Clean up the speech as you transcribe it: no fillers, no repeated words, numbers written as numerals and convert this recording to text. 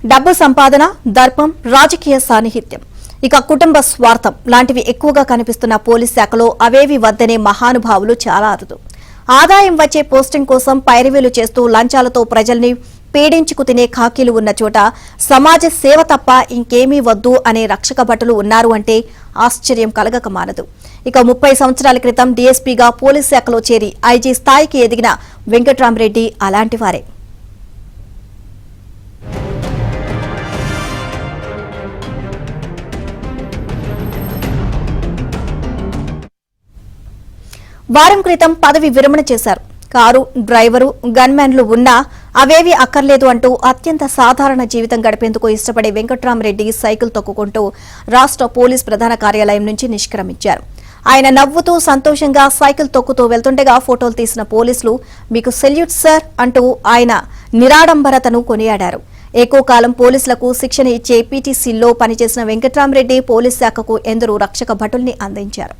డబ్బు సంపాదన, దర్పం, రాజకీయ సాన్నిహిత్యం, ఇక కుటుంబ స్వార్థం లాంటివి ఎక్కువగా కనిపిస్తున్న పోలీస్ శాఖలో అవేవి వద్దనే మహానుభావులు చాలా అరుదు. ఆదాయం వచ్చే పోస్టింగ్ కోసం పైరవీలు చేస్తూ లంచాలతో ప్రజల్ని పీడించుకు తినే ఖాకీలు ఉన్న చోట సమాజ సేవ తప్ప ఇంకేమీ వద్దు అనే రక్షక భటులు ఉన్నారు అంటే ఆశ్చర్యం కలగక మానదు. ఇక 30 సంవత్సరాల క్రితం డీఎస్పీగా పోలీస్ శాఖలో చేరి ఐజీ స్థాయికి ఎదిగిన వెంకట్రామరెడ్డి అలాంటివారే. వారం క్రితం పదవి విరమణ చేశారు. కారు, డ్రైవరు, గన్మ్యాన్లు ఉన్నా అవేవీ అక్కర్లేదు అంటూ అత్యంత సాధారణ జీవితం గడిపేందుకు ఇష్టపడే వెంకట్రామరెడ్డి సైకిల్ తొక్కుకుంటూ రాష్ట్ర పోలీస్ ప్రధాన కార్యాలయం నుంచి నిష్క్రమించారు. ఆయన నవ్వుతూ సంతోషంగా సైకిల్ తొక్కుతూ వెళ్తుండగా ఫోటోలు తీసిన పోలీసులు మీకు సెల్యూట్ సార్ అంటూ ఆయన నిరాడంబరతను కొనియాడారు. ఎక్కువ కాలం పోలీసులకు శిక్షణ ఇచ్చే పీటీసీల్లో పనిచేసిన వెంకట్రామరెడ్డి పోలీస్ శాఖకు ఎందరో రక్షక భటుల్ని అందించారు.